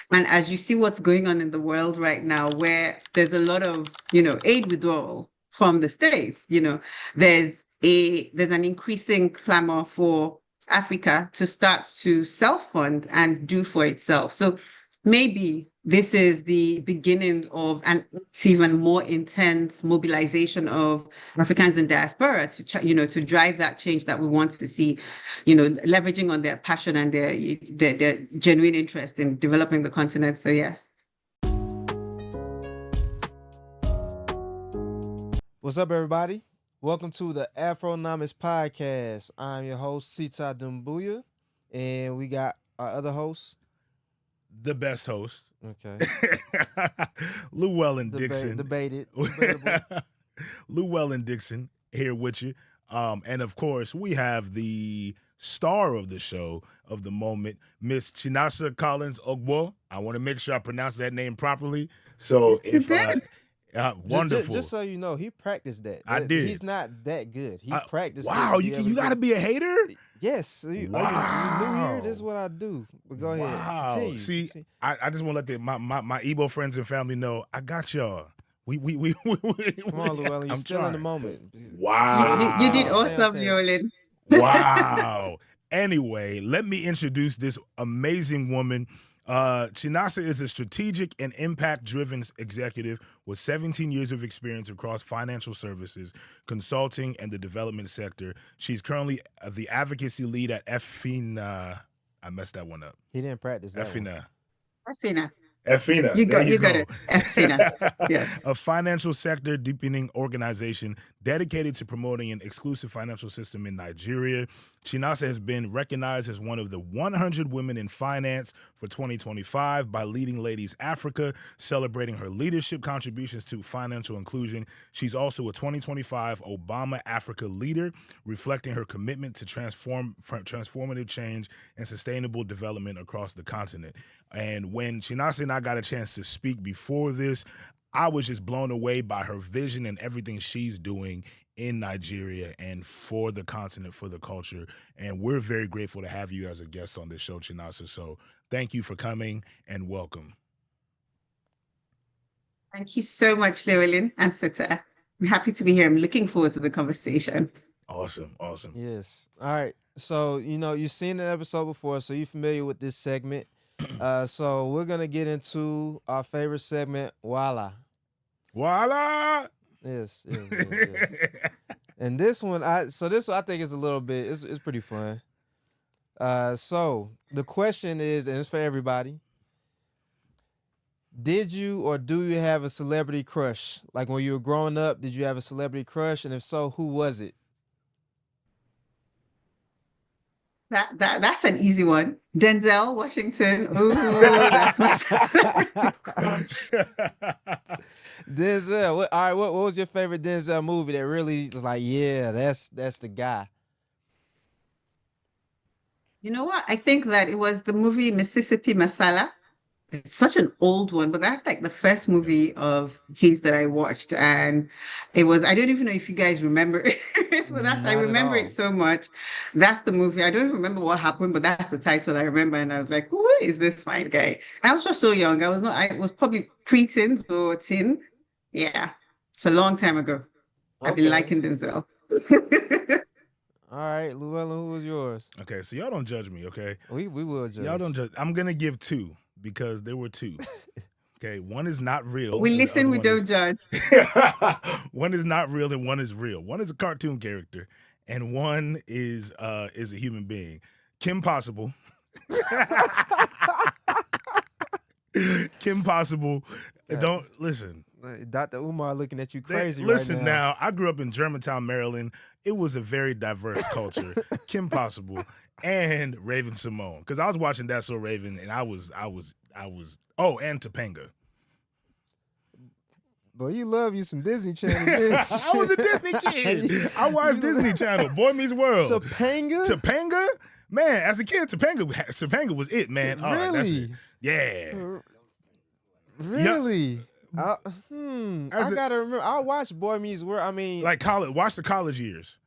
And as you see what's going on in the world right now, where there's a lot of, aid withdrawal from the States, there's an increasing clamor for Africa to start to self-fund and do for itself. So maybe this is the beginning of an even more intense mobilization of Africans in diaspora to drive that change that we want to see, leveraging on their passion and their genuine interest in developing the continent. So yes. What's up, everybody? Welcome to the Afronomics podcast. I'm your host, Sita Dumbuya, and we got our other host, the best host. Okay. Llewellyn Dixon. Debated. Llewellyn Dixon here with you. And of course, we have the star of the show, of the moment, Miss Chinasa Collins Ogbuo. I want to make sure I pronounce that name properly. So wonderful. Just so you know, he practiced that. I did. He's not that good. He practiced. Wow, you got to be a hater? Yes. Wow. You new here? This is what I do. But go ahead. Wow. Continue. See, I just want to let my Igbo friends and family know I got y'all. We Come on, Llewellyn. You're still in the moment. Wow. You did awesome, Llewellyn. Wow. Anyway, let me introduce this amazing woman. Chinasa is a strategic and impact-driven executive with 17 years of experience across financial services, consulting, and the development sector. She's currently the advocacy lead at Efina. I messed that one up. He didn't practice that Efina. Efina. You got it. Efina. Yes. A financial sector deepening organization dedicated to promoting an exclusive financial system in Nigeria. Chinasa has been recognized as one of the 100 women in finance for 2025 by Leading Ladies Africa, celebrating her leadership contributions to financial inclusion. She's also a 2025 Obama Africa leader, reflecting her commitment to transformative change and sustainable development across the continent. And when Chinasa and I got a chance to speak before this, I was just blown away by her vision and everything she's doing in Nigeria and for the continent, for the culture. And we're very grateful to have you as a guest on this show, Chinasa. So thank you for coming and welcome. Thank you so much, Llewellyn and Sita. I'm happy to be here. I'm looking forward to the conversation. Awesome. Yes. All right. So, you've seen the episode before, so you're familiar with this segment. So we're going to get into our favorite segment, Wahala. Wahala! Yes. And this one, I think is a little bit, it's pretty fun. So the question is, and it's for everybody, did you or do you have a celebrity crush? Like when you were growing up, did you have a celebrity crush? And if so, who was it? That's an easy one. Denzel Washington. Ooh, that's my celebrity crush. Denzel. All right, what was your favorite Denzel movie that really was like, yeah, that's the guy? You know what? I think that it was the movie Mississippi Masala. It's such an old one, but that's like the first movie of his that I watched. And I don't even know if you guys remember it, but I remember it so much. That's the movie. I don't remember what happened, but that's the title I remember. And I was like, who is this fine guy? I was just so young. I was probably pre-teens or teen. Yeah. It's a long time ago. Okay. I've been liking Denzel. All right, Llewellyn, who was yours? Okay, so y'all don't judge me, okay? We will judge. Y'all don't judge. I'm going to give two because there were two. Okay, one is not real. We listen, we don't judge. One is not real and one is real. One is a cartoon character and one is a human being. Kim Possible. Kim Possible. Don't listen. Dr. Umar looking at you crazy listen right now. I grew up in Germantown, Maryland. It was a very diverse culture. Kim Possible and Raven Simone. Because I was watching That's So Raven and I was and Topanga. Boy, you love you some Disney Channel, bitch. I was a Disney kid. I watched Disney Channel. Boy Meets World. Topanga? Man, as a kid, Topanga was it, man. All right, that's it. Yeah. Really? Yep. I gotta remember. I watched Boy Meets World. I mean, like college. Watch the college years.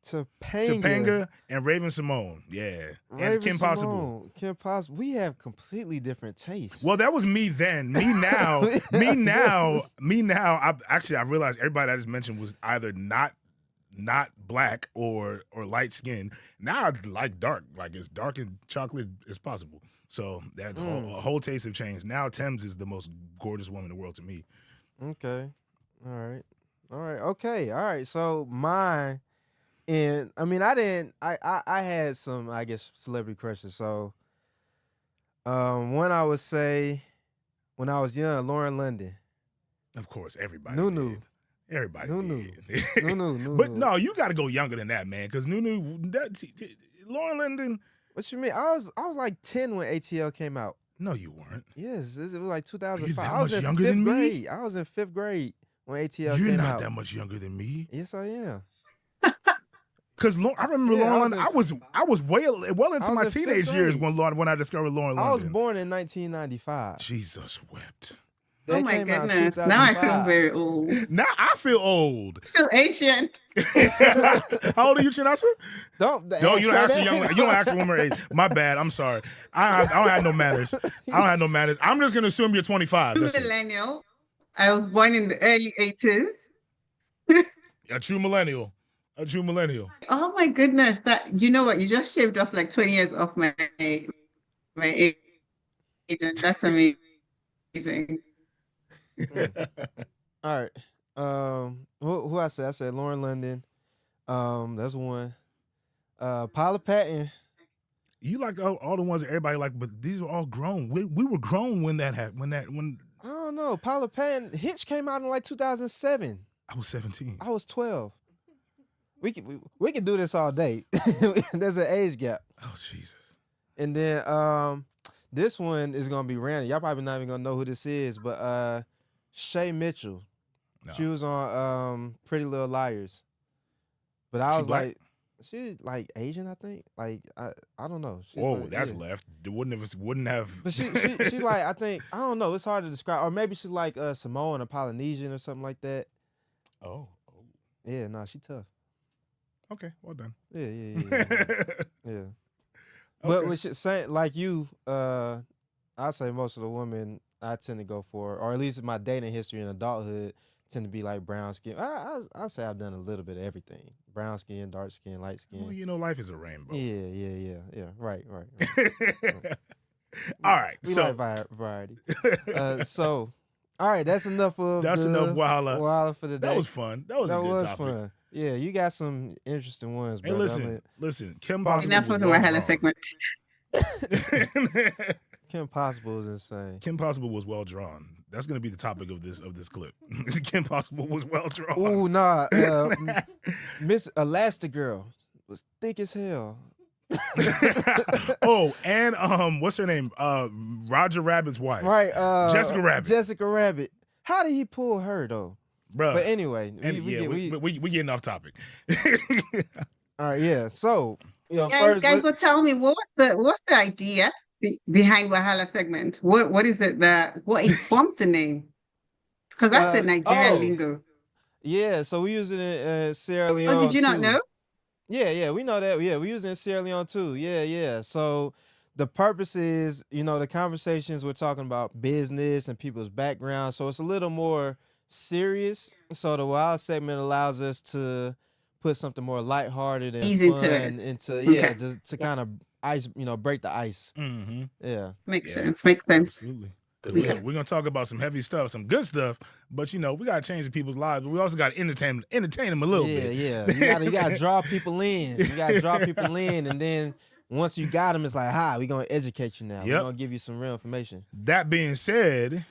Topanga, and Raven Simone. Yeah. And Raven Kim Possible. Simone, Kim Possible. We have completely different tastes. Well, that was me then. Me now. me now. Me now. I realized everybody I just mentioned was either not black or light skin. Now I like dark, like as dark and chocolate as possible. So that whole taste have changed. Now Thames is the most gorgeous woman in the world to me. Okay. All right. Okay. All right. So mine, and I mean, I had some, I guess, celebrity crushes. So, one I would say, when I was young, Lauren London. Of course, everybody. Nunu. Did. Everybody. Nunu. Did. Nunu. But no, you got to go younger than that, man. Because Lauren London. What you mean? I was like 10 when ATL came out. No, you weren't. Yes, it was like 2005. Are you that I was much in younger fifth than me? grade. I was in 5th grade when ATL came out. You're not that much younger than me. Yes, I am. Because I remember Lauren. I was well into my in fifth teenage years grade. when I discovered Lauren I was London. born in 1995. Jesus wept. Oh That my came out in goodness. Now I feel 2005. very old. Now I feel old. I feel ancient. How old are you, Chinasa? Don't No, you don't ask a young. You don't ask a woman her age. My bad. I'm sorry. I don't have no manners. I'm just gonna assume you're 25. I'm That's it. millennial. I was born in the early 80s. A true millennial. A true millennial. Oh my goodness. That, you know what? You just shaved off like 20 years off my age. And that's amazing. All right. Who I said? I said Lauren London. That's one. Paula Patton. You like all the ones that everybody like, but these were all grown. We were grown when that happened. When I don't know. Paula Patton. Hitch came out in like 2007. I was 17. I was 12. We can do this all day. There's an age gap. Oh Jesus. And then this one is gonna be random. Y'all probably not even gonna know who this is, but Shay Mitchell. No. She was on Pretty Little Liars. But I She was black? like, she's like Asian, I think. Like I don't know. She's Whoa, like, that's yeah. left. It wouldn't have. But she like, I think, I don't know. It's hard to describe. Or maybe she's like Samoan or Polynesian or something like that. Oh. Yeah, no, she tough. Okay, well done. Yeah. But we should say, like you, I say most of the women I tend to go for, or at least in my dating history in adulthood, tend to be like brown skin. I'll say I've done a little bit of everything: brown skin, dark skin, light skin. Well, you know, life is a rainbow. Yeah. Right. All right, We so like variety. So, all right, that's enough of enough Wahala. For today. That was fun. That was a good topic. fun. Yeah, you got some interesting ones, Hey, brother. listen. Kim Possible Enough was of the well Wahala drawn. segment. Kim Possible is insane. Kim Possible was well drawn. That's going to be the topic of this clip. Kim Possible was well drawn. Ooh, nah. Miss Elastigirl was thick as hell. Oh, and what's her name? Roger Rabbit's wife. Right. Jessica Rabbit. Jessica Rabbit. How did he pull her though? Bruh. But anyway, we getting off topic. all right, yeah. So, Guys, but tell me, what's the idea behind Wahala segment? What is it what informed the name? Because that's the Nigerian lingo. Yeah, so we use it in Sierra Leone. Oh, did you not know? Yeah, we know that. Yeah, we use it in Sierra Leone too. Yeah. So the purpose is, the conversations we're talking about business and people's background. So it's a little more serious. So the Wahala segment allows us to put something more lighthearted and Ease fun into it. to kind of ice, break the ice. Mm-hmm. Yeah. Makes sense. Absolutely. Okay. We're gonna talk about some heavy stuff, some good stuff, but we gotta change people's lives. But we also gotta entertain them a little bit. Yeah. You gotta draw people in. And then once you got them, it's like, we're gonna educate you now. Yep. We're gonna give you some real information. That being said,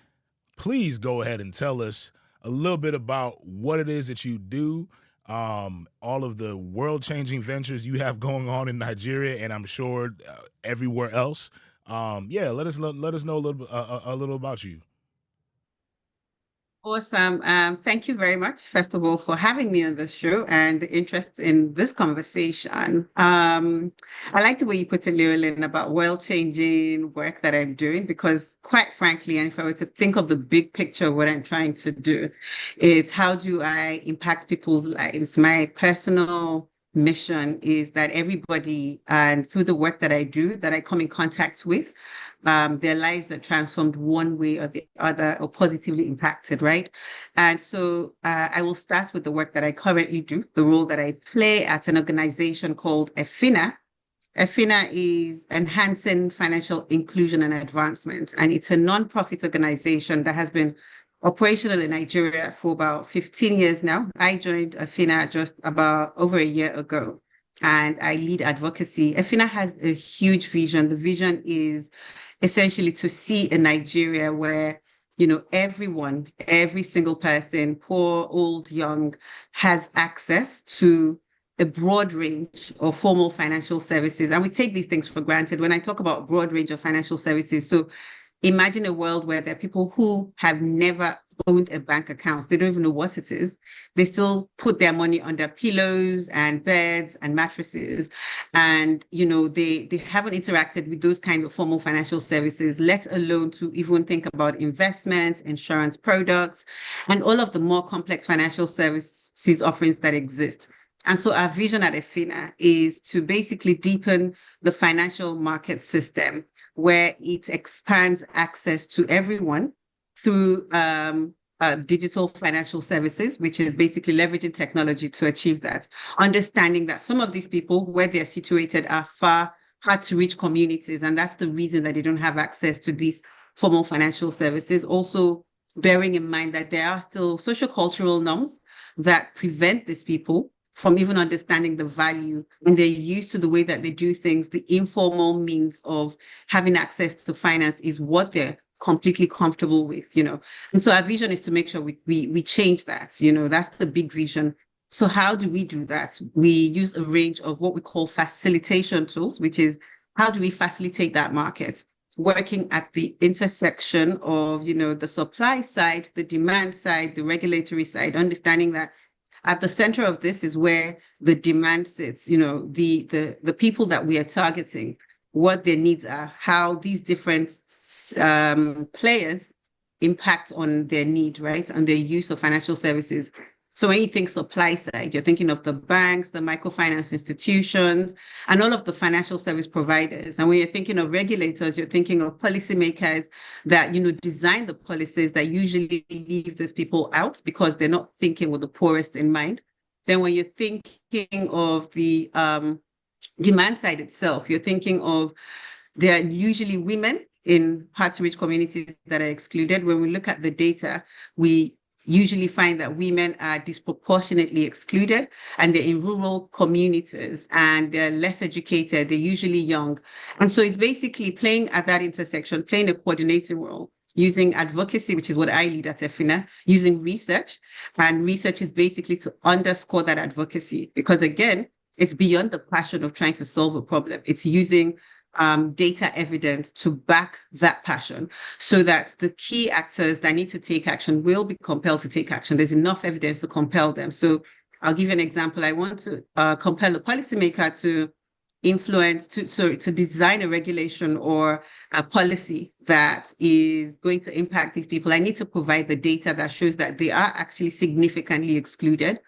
please go ahead and tell us a little bit about what it is that you do, all of the world-changing ventures you have going on in Nigeria, and I'm sure everywhere else. Let us know a little about you. Awesome. Thank you very much, first of all, for having me on the show and the interest in this conversation. I like the way you put it, Llewellyn, about world-changing work that I'm doing, because quite frankly, and if I were to think of the big picture of what I'm trying to do, it's how do I impact people's lives, my personal mission is that everybody, and through the work that I do, that I come in contact with, their lives are transformed one way or the other or positively impacted, right? And so I will start with the work that I currently do, the role that I play at an organization called EFINA. EFINA is Enhancing Financial Inclusion and Advancement, and it's a nonprofit organization that has been operational in Nigeria for about 15 years now. I joined EFINA just about over a year ago, and I lead advocacy. EFINA has a huge vision. The vision is essentially to see a Nigeria where everyone, every single person, poor, old, young, has access to a broad range of formal financial services. And we take these things for granted. When I talk about broad range of financial services, so imagine a world where there are people who have never owned a bank account. They don't even know what it is. They still put their money under pillows and beds and mattresses. And, they haven't interacted with those kinds of formal financial services, let alone to even think about investments, insurance products, and all of the more complex financial services offerings that exist. And so our vision at EFINA is to basically deepen the financial market system where it expands access to everyone through digital financial services, which is basically leveraging technology to achieve that. Understanding that some of these people, where they're situated, are far hard to reach communities, and that's the reason that they don't have access to these formal financial services. Also, bearing in mind that there are still sociocultural norms that prevent these people from even understanding the value, and they're used to the way that they do things. The informal means of having access to finance is what they're completely comfortable with, And so our vision is to make sure we change that, that's the big vision. So how do we do that? We use a range of what we call facilitation tools, which is how do we facilitate that market? Working at the intersection of, the supply side, the demand side, the regulatory side, understanding that at the center of this is where the demand sits, the people that we are targeting, what their needs are, how these different players impact on their need, right? And their use of financial services. So when you think supply side, you're thinking of the banks, the microfinance institutions, and all of the financial service providers. And when you're thinking of regulators, you're thinking of policymakers that, design the policies that usually leave these people out because they're not thinking with the poorest in mind. Then when you're thinking of the demand side itself, you're thinking of there are usually women in hard-to-reach communities that are excluded. When we look at the data, we usually find that women are disproportionately excluded, and they're in rural communities and they're less educated, they're usually young. And so it's basically playing at that intersection, playing a coordinating role, using advocacy, which is what I lead at EFINA, using research. And research is basically to underscore that advocacy, because again, it's beyond the passion of trying to solve a problem. It's using data evidence to back that passion so that the key actors that need to take action will be compelled to take action. There's enough evidence to compel them. So I'll give you an example. I want to compel a policymaker to to design a regulation or a policy that is going to impact these people. I need to provide the data that shows that they are actually significantly excluded.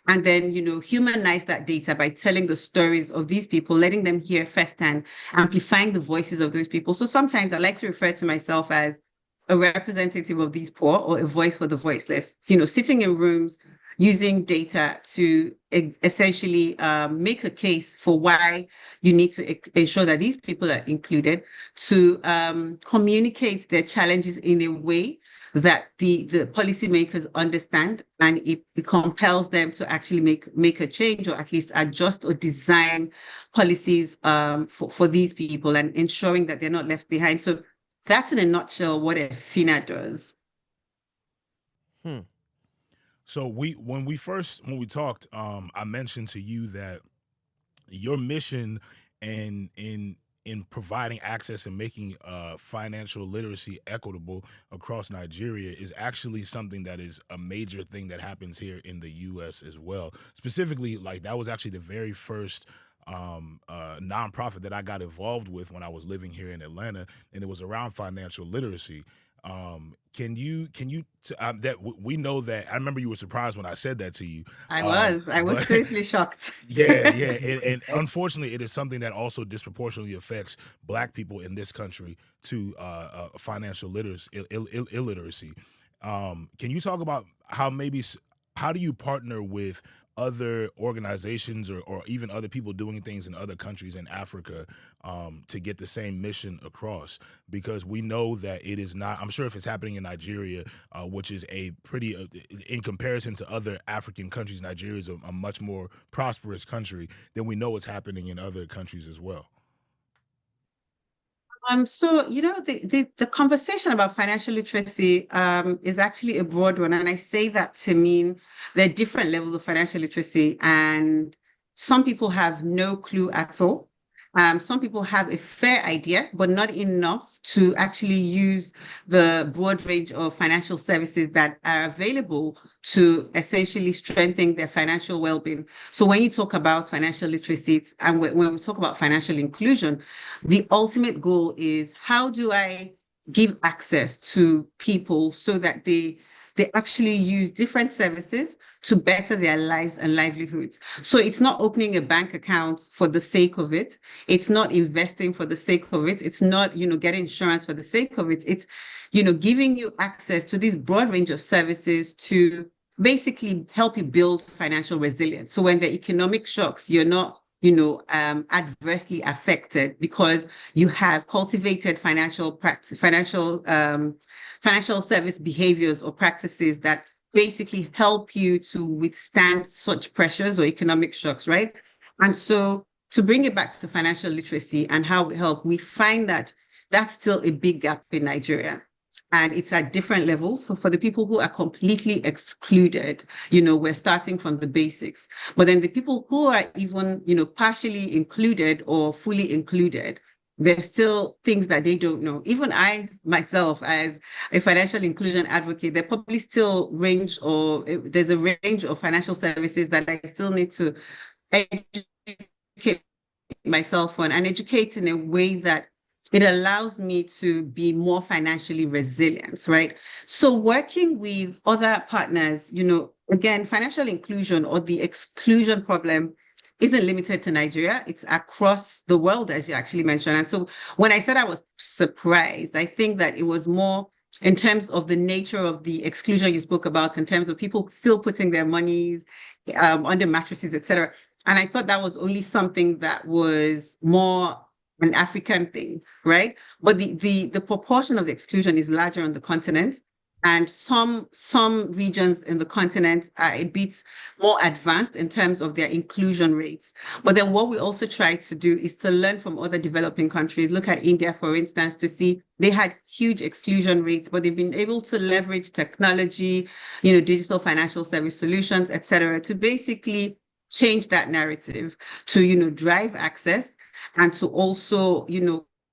And then, humanize that data by telling the stories of these people, letting them hear firsthand, amplifying the voices of those people. So sometimes I like to refer to myself as a representative of these poor, or a voice for the voiceless, sitting in rooms, using data to essentially make a case for why you need to ensure that these people are included, to communicate their challenges in a way that the policymakers understand, and it compels them to actually make a change, or at least adjust or design policies for these people, and ensuring that they're not left behind. So that's in a nutshell what EFINA does. So when we talked, I mentioned to you that your mission in providing access and making financial literacy equitable across Nigeria is actually something that is a major thing that happens here in the U.S. as well. Specifically, like that was actually the very first nonprofit that I got involved with when I was living here in Atlanta, and it was around financial literacy. We know that I remember you were surprised when I said that to you. I was But seriously shocked. yeah, yeah, and unfortunately, it is something that also disproportionately affects Black people in this country to financial illiteracy. Can you talk about how how do you partner with other organizations or even other people doing things in other countries in Africa to get the same mission across? Because we know that it is not. I'm sure if it's happening in Nigeria, which is a pretty, in comparison to other African countries, Nigeria is a much more prosperous country. Then we know what's happening in other countries as well. So the conversation about financial literacy is actually a broad one, and I say that to mean there are different levels of financial literacy, and some people have no clue at all. Some people have a fair idea, but not enough to actually use the broad range of financial services that are available to essentially strengthen their financial well-being. So when you talk about financial literacy, and when we talk about financial inclusion, the ultimate goal is how do I give access to people so that they actually use different services to better their lives and livelihoods. So it's not opening a bank account for the sake of it. It's not investing for the sake of it. It's not, getting insurance for the sake of it. It's, giving you access to this broad range of services to basically help you build financial resilience. So when the economic shocks, you're not adversely affected because you have cultivated financial practice, financial service behaviors or practices that basically help you to withstand such pressures or economic shocks, right? And so to bring it back to financial literacy and how we help, we find that that's still a big gap in Nigeria. And it's at different levels. So for the people who are completely excluded, we're starting from the basics. But then the people who are even, partially included or fully included, there's still things that they don't know. Even I myself, as a financial inclusion advocate, there probably still there's a range of financial services that I still need to educate myself on and educate in a way that it allows me to be more financially resilient, right? So working with other partners, again, financial inclusion or the exclusion problem isn't limited to Nigeria. It's across the world, as you actually mentioned. And so when I said I was surprised, I think that it was more in terms of the nature of the exclusion you spoke about, in terms of people still putting their monies under mattresses, etc. And I thought that was only something that was more an African thing, right? But the proportion of the exclusion is larger on the continent. And some regions in the continent are a bit more advanced in terms of their inclusion rates. But then what we also try to do is to learn from other developing countries. Look at India, for instance, to see they had huge exclusion rates, but they've been able to leverage technology, digital financial service solutions, et cetera, to basically change that narrative to, drive access and to also,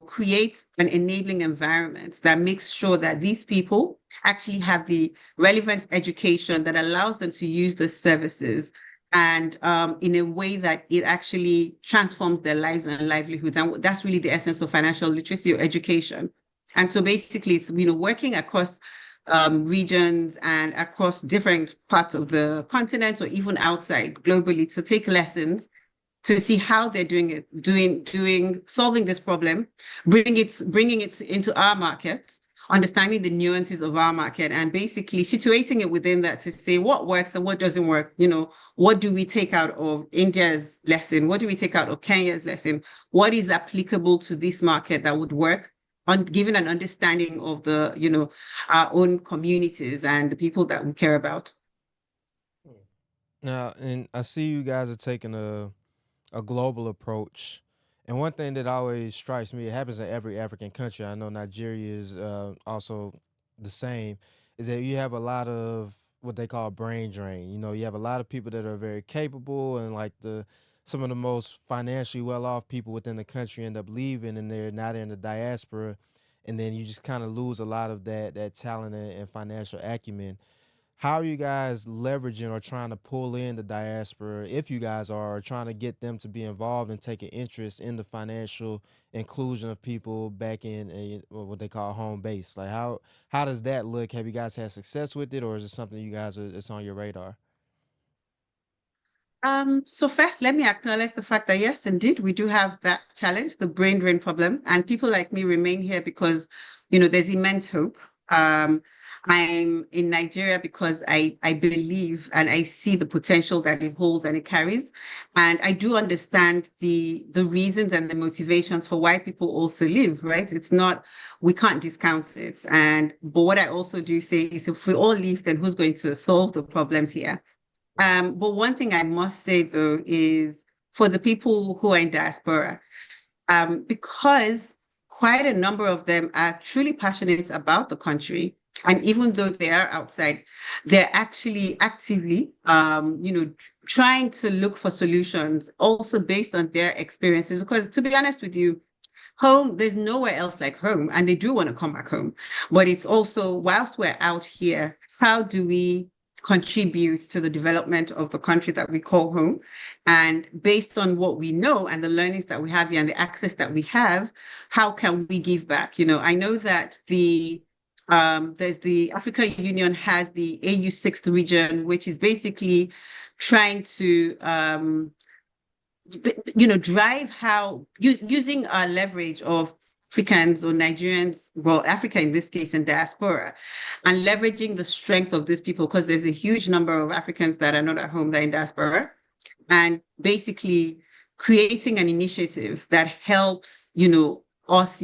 create an enabling environment that makes sure that these people actually have the relevant education that allows them to use the services and in a way that it actually transforms their lives and livelihoods. And that's really the essence of financial literacy or education. And so basically it's, working across regions and across different parts of the continent or even outside globally to take lessons to see how they're solving this problem, bringing it into our market, understanding the nuances of our market, and basically situating it within that to say what works and what doesn't work. What do we take out of India's lesson? What do we take out of Kenya's lesson? What is applicable to this market that would work? On giving an understanding of our own communities and the people that we care about. Now, and I see you guys are taking a global approach. And one thing that always strikes me, it happens in every African country. I know Nigeria is also the same, is that you have a lot of what they call brain drain. You have a lot of people that are very capable and like some of the most financially well off people within the country end up leaving and they're not in the diaspora. And then you just kind of lose a lot of that talent and financial acumen. how are you guys leveraging or trying to pull in the diaspora, if you guys are trying to get them to be involved and take an interest in the financial inclusion of people back in what they call home base? Like how does that look? Have you guys had success with it, or is it something you guys it's on your radar? So first, let me acknowledge the fact that yes, indeed, we do have that challenge, the brain drain problem, and people like me remain here because, there's immense hope. I'm in Nigeria because I believe and I see the potential that it holds and it carries, and I do understand the reasons and the motivations for why people also live. Right? It's not we can't discount it, but what I also do say is if we all leave, then who's going to solve the problems here? But one thing I must say though is for the people who are in diaspora, because quite a number of them are truly passionate about the country. And even though they are outside, they're actually actively, trying to look for solutions also based on their experiences. Because to be honest with you, home, there's nowhere else like home, and they do want to come back home. But it's also, whilst we're out here, how do we contribute to the development of the country that we call home? And based on what we know and the learnings that we have here and the access that we have, how can we give back? I know that there's the Africa Union has the AU sixth region, which is basically trying to drive how using our leverage of Africans or Nigerians, well, Africa in this case, and diaspora, and leveraging the strength of these people, because there's a huge number of Africans that are not at home, they're in diaspora, and basically creating an initiative that helps, us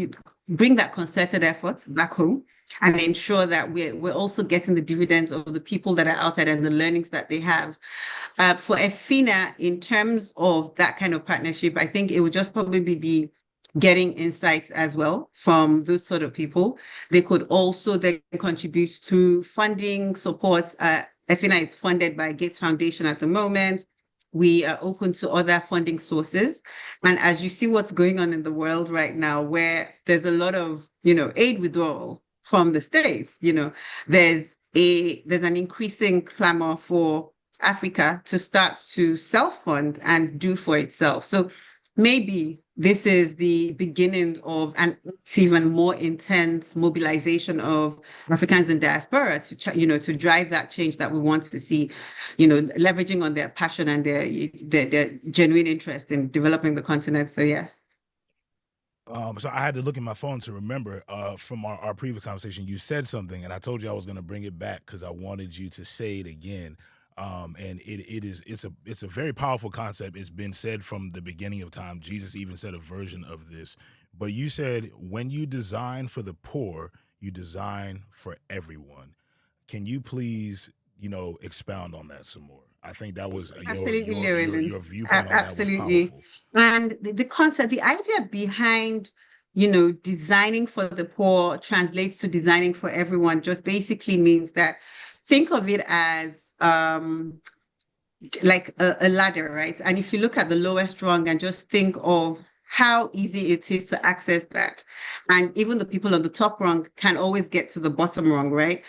bring that concerted effort back home and ensure that we're also getting the dividends of the people that are outside and the learnings that they have. For EFINA, in terms of that kind of partnership, I think it would just probably be getting insights as well from those sort of people. They could also then contribute through funding supports. EFINA is funded by Gates Foundation at the moment. We are open to other funding sources. And as you see what's going on in the world right now, where there's a lot of, aid withdrawal from the States, there's an increasing clamor for Africa to start to self-fund and do for itself. So maybe this is the beginning of an even more intense mobilization of Africans in diaspora to drive that change that we want to see, leveraging on their passion and their genuine interest in developing the continent. So yes. So I had to look at my phone to remember from our previous conversation, you said something and I told you I was going to bring it back because I wanted you to say it again. And it's a very powerful concept. It's been said from the beginning of time. Jesus even said a version of this. But you said when you design for the poor, you design for everyone. Can you please, expound on that some more? I think that was Absolutely, your viewpoint on that was absolutely. powerful. And the concept, the idea behind, designing for the poor translates to designing for everyone, just basically means that think of it as like a ladder, right? And if you look at the lowest rung and just think of how easy it is to access that, and even the people on the top rung can always get to the bottom rung, right?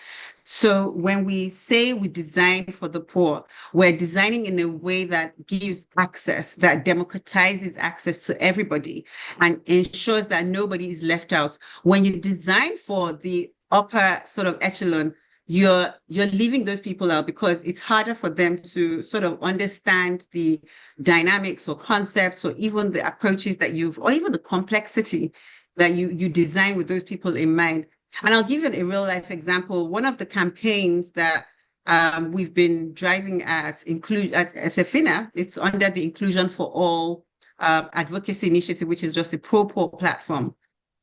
So when we say we design for the poor, we're designing in a way that gives access, that democratizes access to everybody and ensures that nobody is left out. When you design for the upper sort of echelon, you're leaving those people out because it's harder for them to sort of understand the dynamics or concepts or even the approaches or even the complexity that you design with those people in mind. And I'll give you a real life example. One of the campaigns that we've been driving at EFINA, it's under the Inclusion for All advocacy initiative, which is just a pro-poor platform.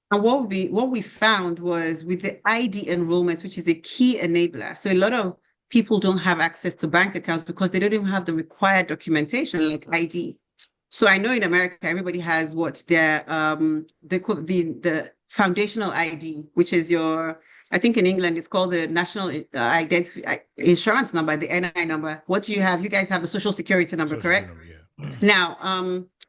And what we found was with the ID enrollment, which is a key enabler. So a lot of people don't have access to bank accounts because they don't even have the required documentation like ID. So I know in America, everybody has the foundational ID, which is I think in England, it's called the National Identity Insurance Number, the NI number. What do you have? You guys have the Social Security number, correct? Yeah. Now,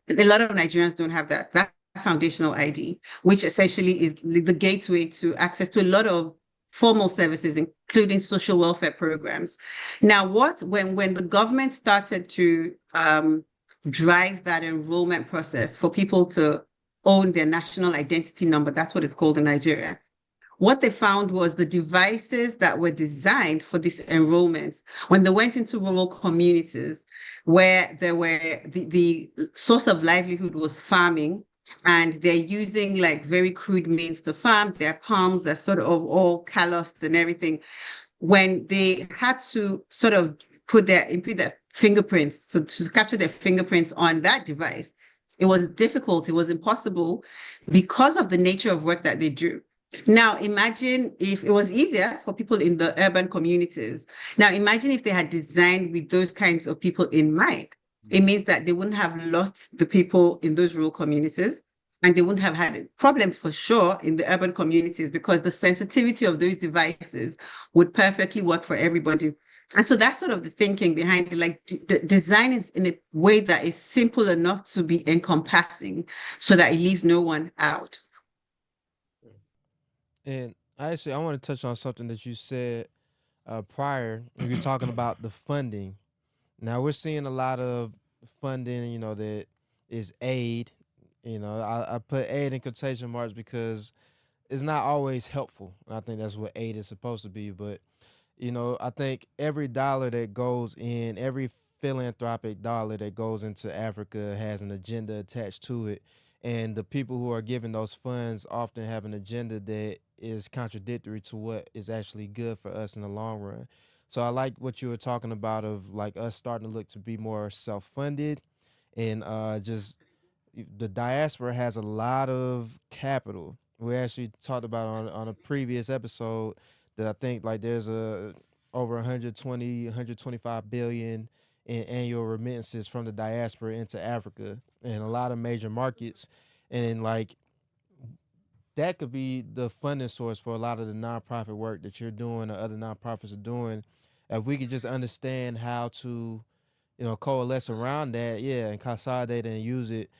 a lot of Nigerians don't have that foundational ID, which essentially is the gateway to access to a lot of formal services, including social welfare programs. Now, when the government started to drive that enrollment process for people to own their national identity number, that's what it's called in Nigeria. What they found was the devices that were designed for this enrollment, when they went into rural communities where there were the source of livelihood was farming, and they're using like very crude means to farm. Their palms are sort of all calloused and everything. When they had to sort of input their fingerprints to capture their fingerprints on that device, it was difficult. It was impossible because of the nature of work that they do. Now, imagine if it was easier for people in the urban communities. Now, imagine if they had designed with those kinds of people in mind. It means that they wouldn't have lost the people in those rural communities, and they wouldn't have had a problem for sure in the urban communities, because the sensitivity of those devices would perfectly work for everybody. And so that's sort of the thinking behind it. Like design is in a way that is simple enough to be encompassing so that it leaves no one out. And actually, I want to touch on something that you said prior. You were talking about the funding. Now we're seeing a lot of funding, that is aid. I put aid in quotation marks because it's not always helpful. And I think that's what aid is supposed to be. But, I think every dollar that goes in, every philanthropic dollar that goes into Africa has an agenda attached to it. And the people who are giving those funds often have an agenda that is contradictory to what is actually good for us in the long run. So I like what you were talking about of like us starting to look to be more self-funded, and just the diaspora has a lot of capital. We actually talked about on a previous episode that I think like there's over 125 billion in annual remittances from the diaspora into Africa and a lot of major markets. And like that could be the funding source for a lot of the nonprofit work that you're doing or other nonprofits are doing. If we could just understand how to, coalesce around that, yeah, and consolidate and use it.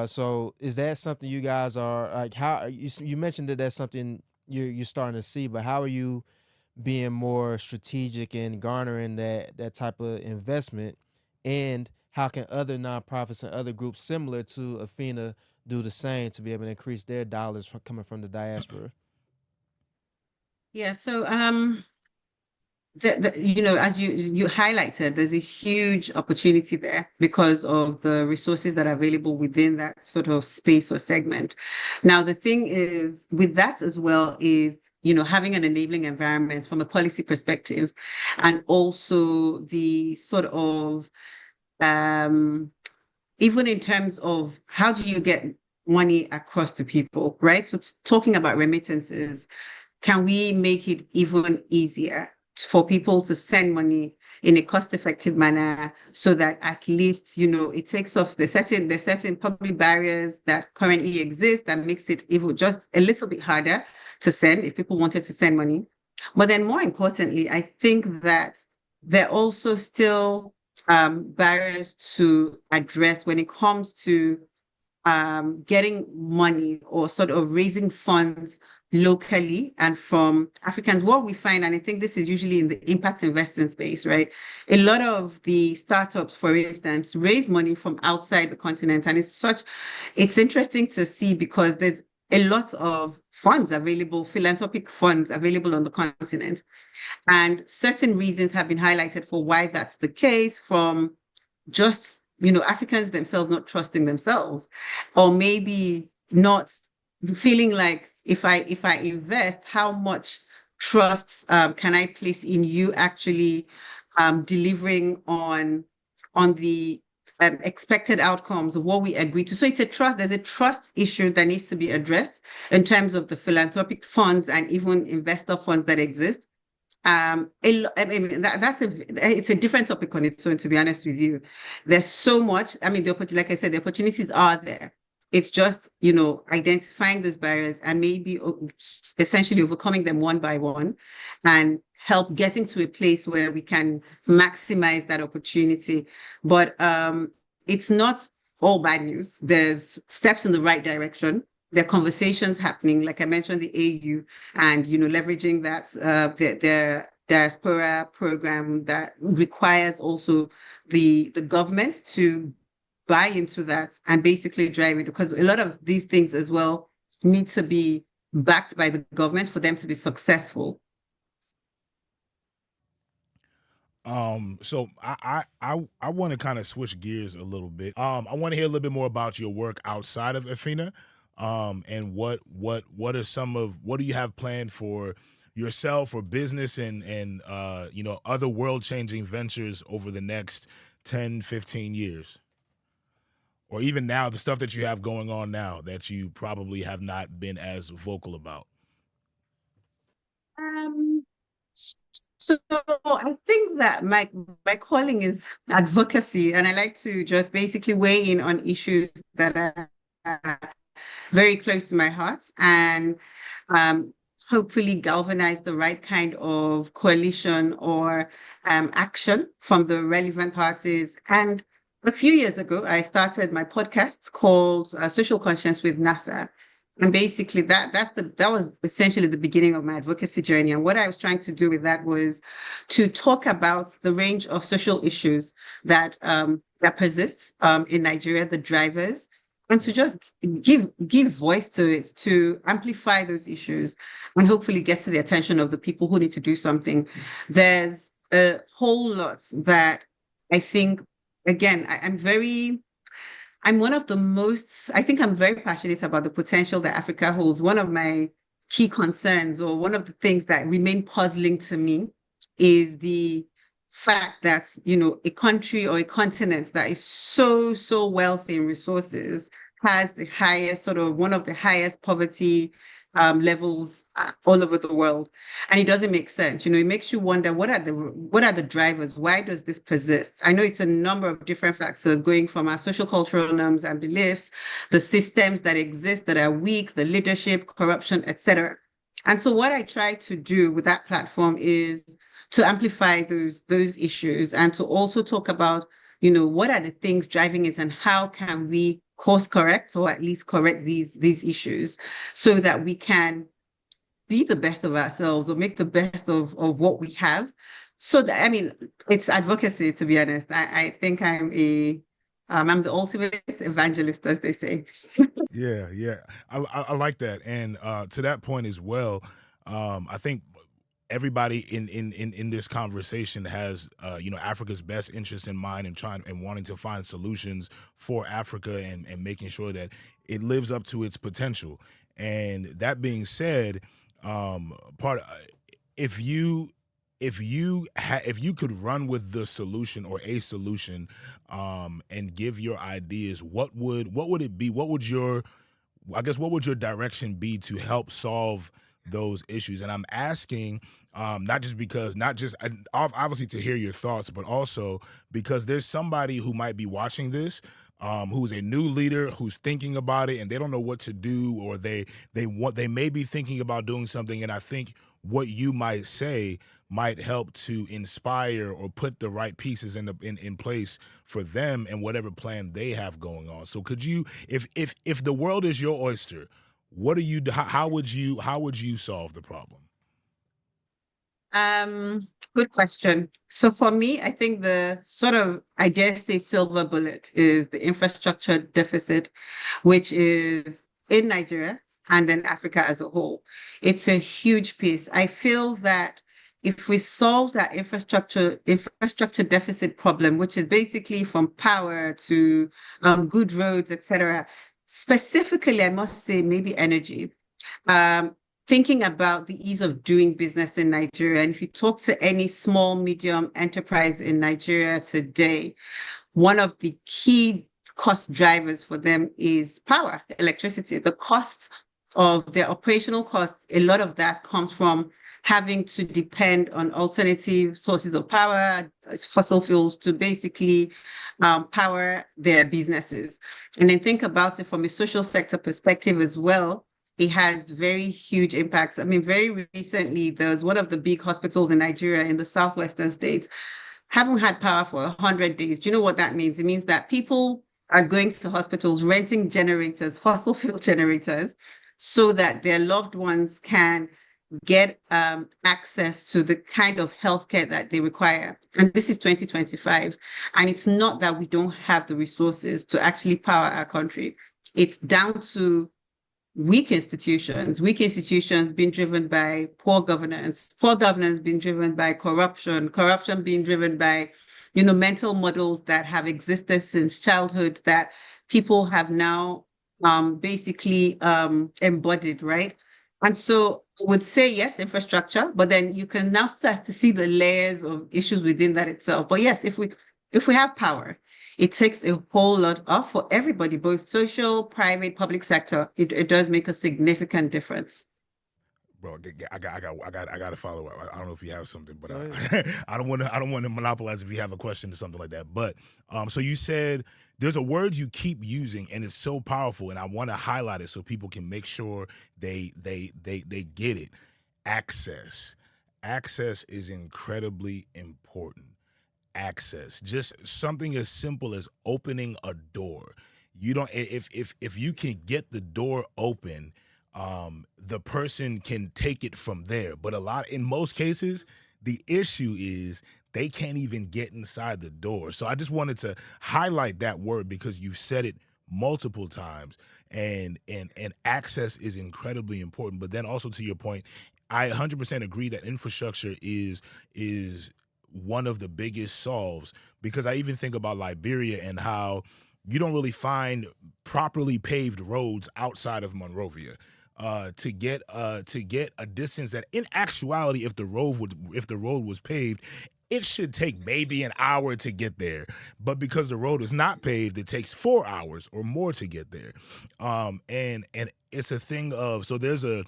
So is that something you guys are like? How you mentioned that that's something you're starting to see, but how are you being more strategic and garnering that type of investment? And how can other nonprofits and other groups similar to Afina do the same to be able to increase their dollars coming from the diaspora? Yeah, so as you highlighted, there's a huge opportunity there because of the resources that are available within that sort of space or segment. Now, the thing is with that as well is, having an enabling environment from a policy perspective, and also the sort of even in terms of how do you get money across to people, right? So talking about remittances, can we make it even easier for people to send money in a cost-effective manner so that at least, it takes off the certain public barriers that currently exist that makes it even just a little bit harder to send if people wanted to send money. But then more importantly, I think that there are also still barriers to address when it comes to getting money or sort of raising funds locally and from Africans. What we find, and I think this is usually in the impact investing space, right? A lot of the startups, for instance, raise money from outside the continent. And it's interesting to see because there's a lot of funds available, philanthropic funds available on the continent. And certain reasons have been highlighted for why that's the case, from just Africans themselves not trusting themselves, or maybe not feeling like if I invest, how much trust can I place in you actually delivering on the expected outcomes of what we agreed to. So there's a trust issue that needs to be addressed in terms of the philanthropic funds and even investor funds that exist. I mean, it's a different topic on its own, to be honest with you. There's so much. I mean, like I said, the opportunities are there. It's just, identifying those barriers and maybe essentially overcoming them one by one and help getting to a place where we can maximize that opportunity. But it's not all bad news. There's steps in the right direction. there are conversations happening, like I mentioned, the AU, and leveraging that their diaspora program that requires also the government to buy into that and basically drive it, because a lot of these things as well need to be backed by the government for them to be successful. So I want to kind of switch gears a little bit. I want to hear a little bit more about your work outside of Athena. And what are what do you have planned for yourself or business and other world-changing ventures over the next 10, 15 years? Or even now, the stuff that you have going on now that you probably have not been as vocal about. Um, so I think that my calling is advocacy, and I like to just basically weigh in on issues that are very close to my heart, and um, hopefully galvanize the right kind of coalition or action from the relevant parties. And a few years ago, I started my podcast called Social Conscience with NASA. And basically that was essentially the beginning of my advocacy journey. And what I was trying to do with that was to talk about the range of social issues that persists in Nigeria, the drivers, and to just give voice to it, to amplify those issues, and hopefully get to the attention of the people who need to do something. There's a whole lot that I think, again, I'm one of the most, I think I'm very passionate about the potential that Africa holds. One of my key concerns, or one of the things that remain puzzling to me, is the fact that, a country or a continent that is so wealthy in resources has the highest, sort of one of the highest poverty levels all over the world. And it doesn't make sense. It makes you wonder, what are the drivers? Why does this persist? I know it's a number of different factors, going from our social cultural norms and beliefs, the systems that exist that are weak, the leadership, corruption, etc. And so what I try to do with that platform is to amplify those issues, and to also talk about, what are the things driving it, and how can we course correct, or at least correct these issues, so that we can be the best of ourselves, or make the best of what we have. So that, I mean, it's advocacy, to be honest. I think I'm the ultimate evangelist, as they say. Yeah. I like that. And to that point as well, I think everybody in this conversation has Africa's best interest in mind, and trying and wanting to find solutions for Africa, and making sure that it lives up to its potential. And that being said, if you could run with the solution, or a solution, and give your ideas, what would it be? What would your direction be to help solve those issues? And I'm asking, not just obviously to hear your thoughts, but also because there's somebody who might be watching this, who's a new leader, who's thinking about it, and they don't know what to do, or they may be thinking about doing something. And I think what you might say might help to inspire, or put the right pieces in place for them and whatever plan they have going on. So could you, if the world is your oyster, how would you solve the problem? Good question. So for me, I think the sort of, I dare say, silver bullet is the infrastructure deficit, which is in Nigeria and then Africa as a whole. It's a huge piece. I feel that if we solve that infrastructure deficit problem, which is basically from power to good roads, etc., specifically, I must say, maybe energy. Thinking about the ease of doing business in Nigeria, and if you talk to any small, medium enterprise in Nigeria today, one of the key cost drivers for them is power, electricity. The cost of their operational costs, a lot of that comes from having to depend on alternative sources of power, fossil fuels, to basically power their businesses. And then think about it from a social sector perspective as well. It has very huge impacts. I mean, very recently, there was one of the big hospitals in Nigeria, in the southwestern states, haven't had power for 100 days. Do you know what that means? It means that people are going to hospitals, renting generators, fossil fuel generators, so that their loved ones can get access to the kind of healthcare that they require. And this is 2025. And it's not that we don't have the resources to actually power our country. It's down to weak institutions being driven by poor governance being driven by corruption being driven by, mental models that have existed since childhood that people have now basically embodied, right? And so I would say yes, infrastructure, but then you can now start to see the layers of issues within that itself. But yes, if we have power, it takes a whole lot off for everybody, both social, private, public sector. It does make a significant difference. Bro, I got to follow up. I don't know if you have something, but Go ahead. I don't want to monopolize if you have a question or something like that. But so you said there's a word you keep using, and it's so powerful, and I want to highlight it so people can make sure they get it. Access. Access is incredibly important. Access, just something as simple as opening a door. You don't, if you can get the door open, the person can take it from there. But in most cases, the issue is they can't even get inside the door. So I just wanted to highlight that word because you've said it multiple times, and access is incredibly important. But then also, to your point, I 100% agree that infrastructure is one of the biggest solves, because I even think about Liberia and how you don't really find properly paved roads outside of Monrovia. To get a distance that, in actuality, if the road was paved, it should take maybe an hour to get there. But because the road is not paved, it takes 4 hours or more to get there. And it's a thing of, so there's a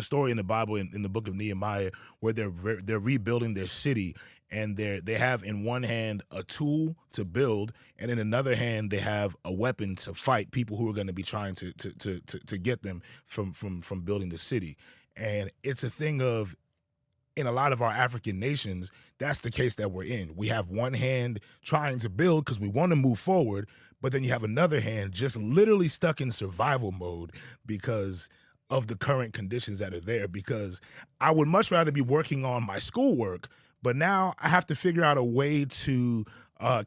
story in the Bible in the book of Nehemiah where they're rebuilding their city, and they have in one hand a tool to build, and in another hand they have a weapon to fight people who are going to be trying to get them from building the city. And it's a thing of, in a lot of our African nations, that's the case that we're in. We have one hand trying to build because we want to move forward, but then you have another hand just literally stuck in survival mode because of the current conditions that are there. Because I would much rather be working on my schoolwork, but now I have to figure out a way to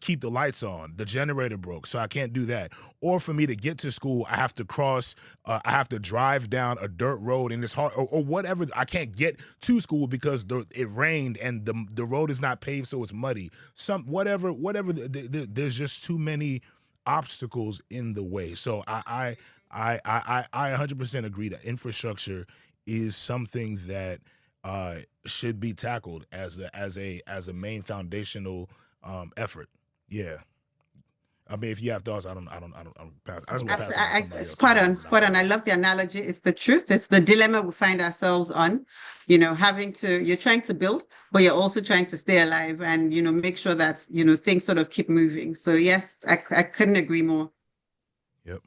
keep the lights on. The generator broke, so I can't do that. Or for me to get to school, I have to drive down a dirt road, and it's hard, or whatever. I can't get to school because it rained and the road is not paved, so it's muddy. Whatever. There's just too many obstacles in the way. So I 100% agree that infrastructure is something that should be tackled as a main foundational effort. Yeah. I mean, if you have thoughts, I just want to pass it on to somebody else. Spot on. I love the analogy. It's the truth. It's the dilemma we find ourselves on, you're trying to build, but you're also trying to stay alive and, make sure that, things sort of keep moving. So yes, I couldn't agree more. Yep.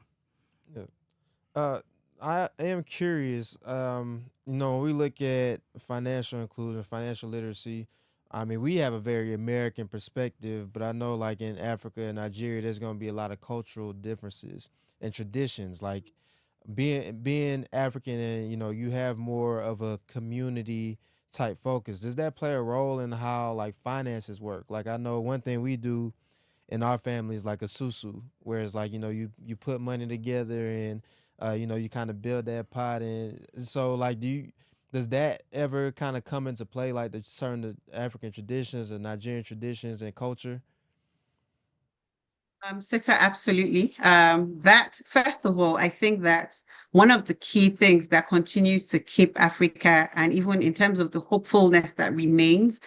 I am curious. When we look at financial inclusion, financial literacy, I mean, we have a very American perspective, but I know, like in Africa and Nigeria, there's going to be a lot of cultural differences and traditions. Like being African, and you have more of a community type focus. Does that play a role in how like finances work? Like I know one thing we do in our family is like a susu, where it's like you put money together and you kind of build that pot. And so like does that ever kind of come into play, like the certain African traditions and Nigerian traditions and culture? Sita, absolutely. That first of all, I think that one of the key things that continues to keep Africa, and even in terms of the hopefulness that remains,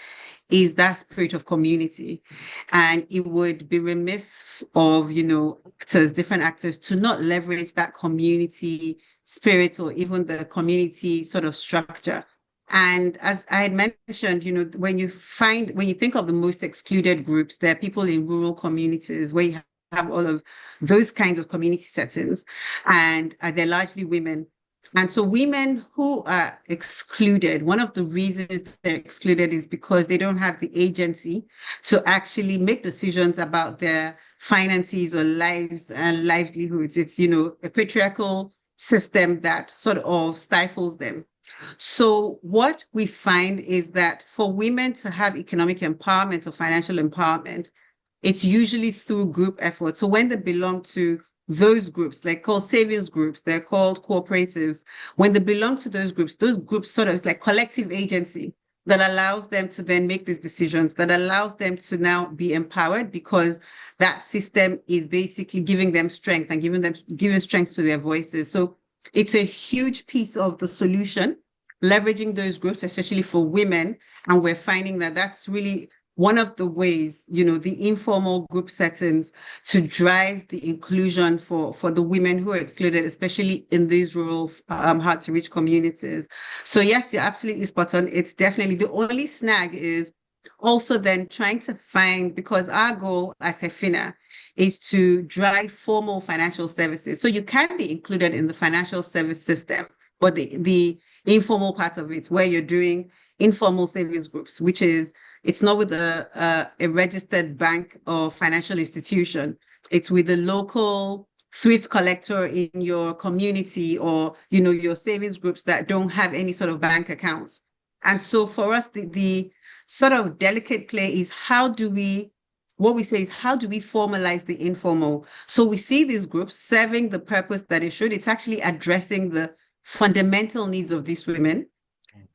is that spirit of community. And it would be remiss of, different actors to not leverage that community spirit or even the community sort of structure. And as I had mentioned, when you think of the most excluded groups, there are people in rural communities where you have all of those kinds of community settings, and they're largely women. And so women who are excluded, one of the reasons they're excluded is because they don't have the agency to actually make decisions about their finances or lives and livelihoods. It's, a patriarchal system that sort of stifles them. So what we find is that for women to have economic empowerment or financial empowerment, it's usually through group effort. So when they belong to those groups, like called savings groups, they're called cooperatives. When they belong to those groups sort of it's like collective agency that allows them to then make these decisions, that allows them to now be empowered because that system is basically giving them strength and giving strength to their voices. So it's a huge piece of the solution, leveraging those groups, especially for women. And we're finding that that's really one of the ways, the informal group settings to drive the inclusion for the women who are excluded, especially in these rural, hard to reach communities. So yes, you're absolutely spot on. It's definitely the only snag is also then trying to find, because our goal as EFINA is to drive formal financial services. So you can be included in the financial service system, but the informal part of it, where you're doing informal savings groups, which is it's not with a registered bank or financial institution. It's with a local thrift collector in your community or, your savings groups that don't have any sort of bank accounts. And so for us, the sort of delicate play is what we say is how do we formalize the informal? So we see these groups serving the purpose that it should. It's actually addressing the fundamental needs of these women.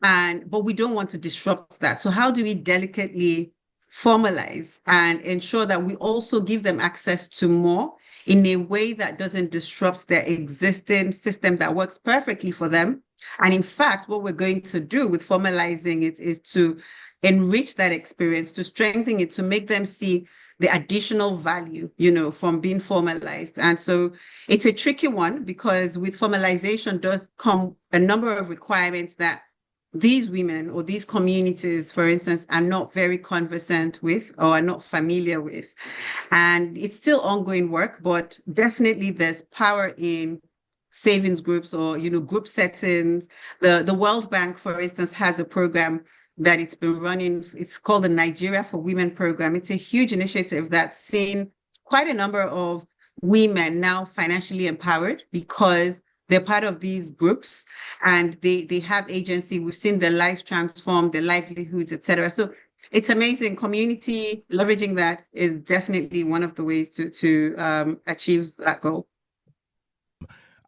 But we don't want to disrupt that. So how do we delicately formalize and ensure that we also give them access to more in a way that doesn't disrupt their existing system that works perfectly for them? And in fact, what we're going to do with formalizing it is to enrich that experience, to strengthen it, to make them see the additional value, from being formalized. And so it's a tricky one because with formalization does come a number of requirements that these women or these communities, for instance, are not very conversant with or are not familiar with. And it's still ongoing work, but definitely there's power in savings groups or, group settings. The World Bank, for instance, has a program that it's been running. It's called the Nigeria for Women program. It's a huge initiative that's seen quite a number of women now financially empowered because they're part of these groups and they have agency. We've seen their lives transform, their livelihoods, etc. So it's amazing. Community leveraging that is definitely one of the ways to achieve that goal.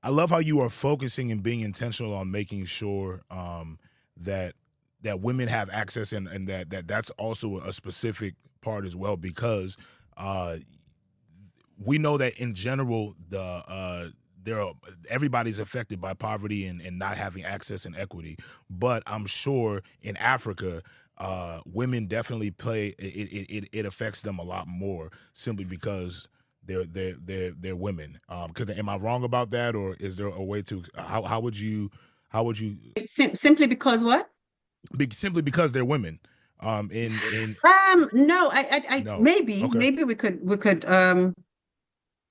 I love how you are focusing and being intentional on making sure that women have access and that's also a specific part as well, because we know that in general everybody's affected by poverty and not having access and equity. But I'm sure in Africa, women definitely play it affects them a lot more simply because they're women. Am I wrong about that, or is there a way to how would you Simply because what? Simply because they're women. No, I No. maybe Okay. maybe we could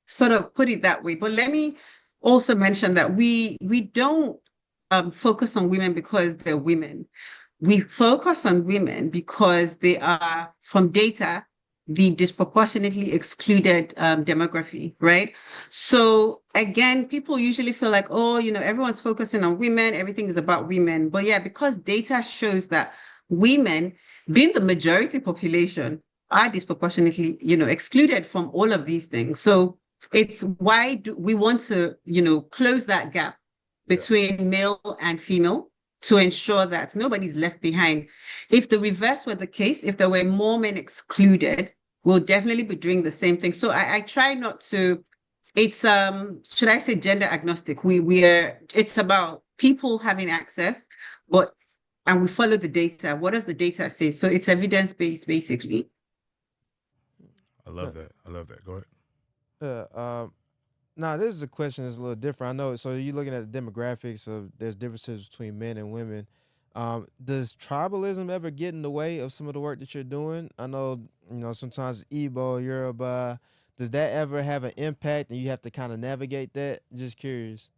sort of put it that way. But let me also mention that we don't focus on women because they're women. We focus on women because they are, from data, the disproportionately excluded demography, right? So again, people usually feel like, oh, everyone's focusing on women, everything is about women. But yeah, because data shows that women, being the majority population, are disproportionately, excluded from all of these things. So it's why do we want to, close that gap between male and female to ensure that nobody's left behind. If the reverse were the case, if there were more men excluded, we'll definitely be doing the same thing. So I try not to, it's should I say gender agnostic? It's about people having access, and we follow the data. What does the data say? So it's evidence-based, basically. I love that. Go ahead. Now this is a question that's a little different. I know. So you're looking at the demographics of there's differences between men and women. Does tribalism ever get in the way of some of the work that you're doing? I know, sometimes Igbo, Yoruba. Does that ever have an impact, and you have to kind of navigate that? Just curious.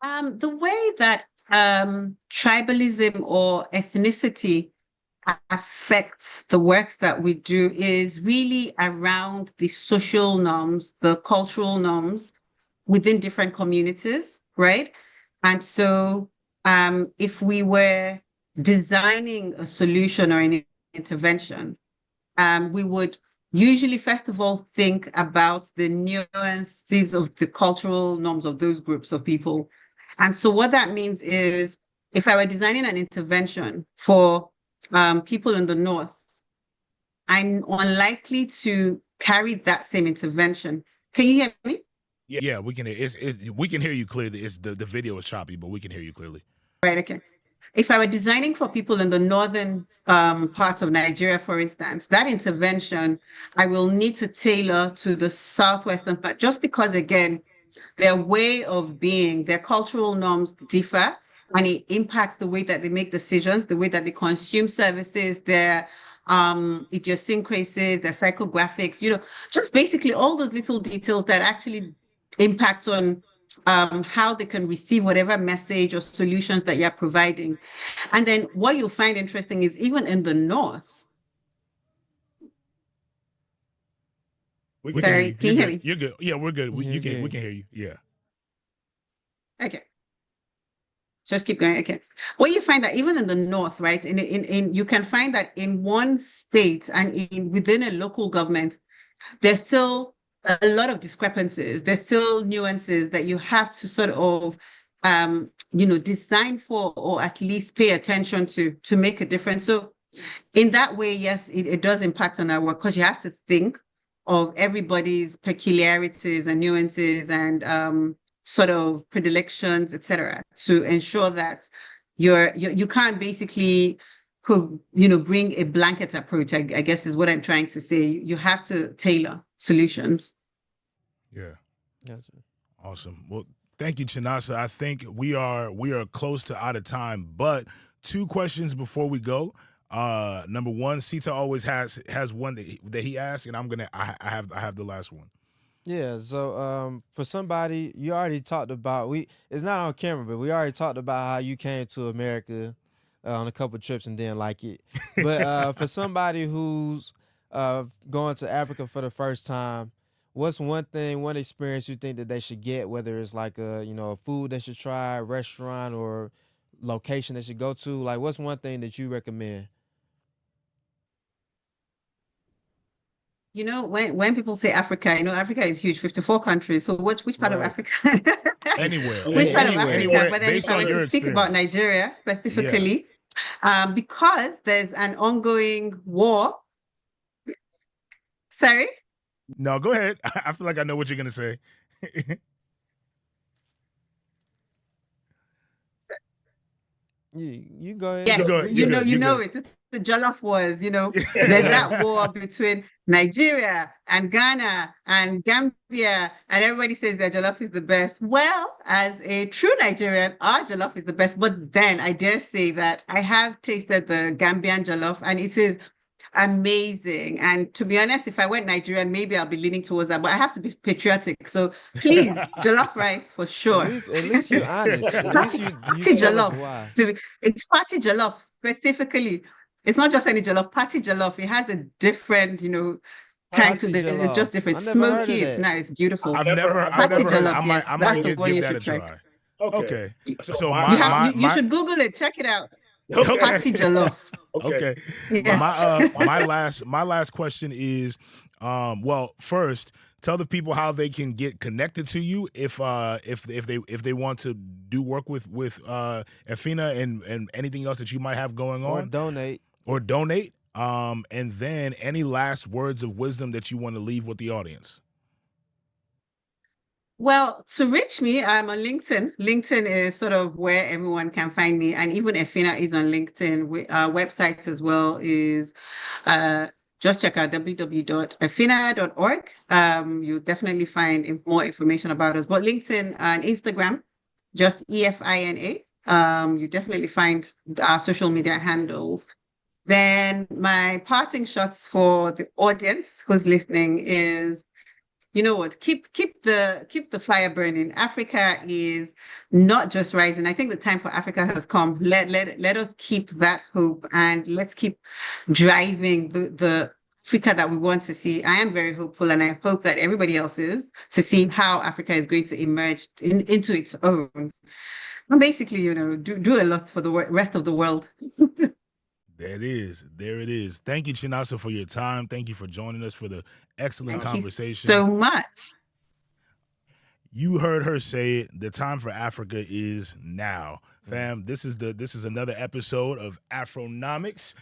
The way that tribalism or ethnicity affects the work that we do is really around the social norms, the cultural norms within different communities, right? And so if we were designing a solution or an intervention, we would usually, first of all, think about the nuances of the cultural norms of those groups of people. And so what that means is if I were designing an intervention for people in the North, I'm unlikely to carry that same intervention. Can you hear me? Yeah, we can hear we can hear you clearly. It's the video is choppy, but we can hear you clearly. Right, okay. If I were designing for people in the northern parts of Nigeria, for instance, that intervention, I will need to tailor to the southwestern part, just because, again, their way of being, their cultural norms differ, and it impacts the way that they make decisions, the way that they consume services, their idiosyncrasies, their psychographics, just basically all those little details that actually impact on how they can receive whatever message or solutions that you're providing. And then what you'll find interesting is even in the North. Sorry, can you hear me? You're good. Yeah, we're good. We can hear you. Yeah. Okay. Just keep going. Okay. Well, you find that even in the North, right? In you can find that in one state and within a local government, there's still a lot of discrepancies. There's still nuances that you have to sort of design for, or at least pay attention to make a difference. So in that way, yes, it does impact on our work, because you have to think of everybody's peculiarities and nuances and sort of predilections, etc., to ensure that you can't basically bring a blanket approach, I guess is what I'm trying to say. You have to tailor solutions. Yeah. Gotcha. Awesome. Well, thank you, Chinasa. I think we are close to out of time, but 2 questions before we go. Number one, Sita always has one that he asked, and I have the last one. Yeah, so for somebody you already talked about, it's not on camera, but we already talked about how you came to America on a couple trips and didn't like it. But for somebody who's going to Africa for the first time, what's one experience you think that they should get, whether it's like a food they should try, a restaurant, or location they should go to? Like, what's one thing that you recommend? When people say Africa, Africa is huge, 54 countries. So which part of Right. Africa? Anywhere. Which part of Anywhere. Africa? Anywhere, But then if based I on were your to speak about experience. Nigeria specifically, because there's an ongoing war. Sorry? No, go ahead. I feel like I know what you're gonna say. You go ahead. Yes, You go. you know, You're good. it's the Jollof Wars, there's that war between Nigeria and Ghana and Gambia, and everybody says their Jollof is the best. Well, as a true Nigerian, our Jollof is the best, but then I dare say that I have tasted the Gambian Jollof, and it is amazing. And to be honest, if I went Nigerian, maybe I'll be leaning towards that, but I have to be patriotic. So please, Jollof rice for sure. At least you're honest. At least you Party tell us Jollof. why. It's Party Jollof specifically. It's not just any jollof, Party Jollof. It has a different, tang to Party it. It's just jollof. different. I never heard of Smoky, it's that. nice, beautiful. I've never heard Party of Jollof, it. yes, I that's might the one give you that a should try. try. Okay. So You should Google it, check it out. Party Jollof. Okay. Yes. My last question is, well, first, tell the people how they can get connected to you if they want to do work with Efina and anything else that you might have going on. Or donate. And then any last words of wisdom that you want to leave with the audience. Well, to reach me, I'm on LinkedIn. LinkedIn is sort of where everyone can find me, and even Efina is on LinkedIn. Our website as well is just check out www.efina.org. You'll definitely find more information about us. But LinkedIn and Instagram, just EFINA. You definitely find our social media handles. Then my parting shots for the audience who's listening is, you know what, keep the fire burning. Africa is not just rising. I think the time for Africa has come. Let us keep that hope, and let's keep driving the Africa that we want to see. I am very hopeful, and I hope that everybody else is, to see how Africa is going to emerge into its own. And basically, do a lot for the rest of the world. There it is. There it is. Thank you, Chinasa, for your time. Thank you for joining us for the excellent Thank you conversation. so much. You heard her say it. The time for Africa is now. Fam, this is another episode of Afronomics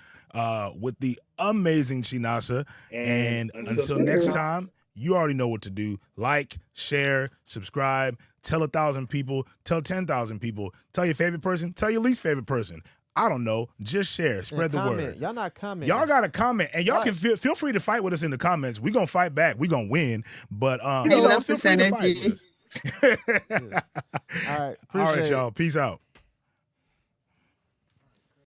with the amazing Chinasa. And until next time, you already know what to do. Like, share, subscribe, tell 1,000 people, tell 10,000 people, tell your favorite person, tell your least favorite person. I don't know. Just share. Spread the word. Y'all not commenting. Y'all got to comment. And y'all can feel free to fight with us in the comments. We're going to fight back. We're going to win. But I love feel this free to energy. fight with us. All right. All right, y'all. Peace out.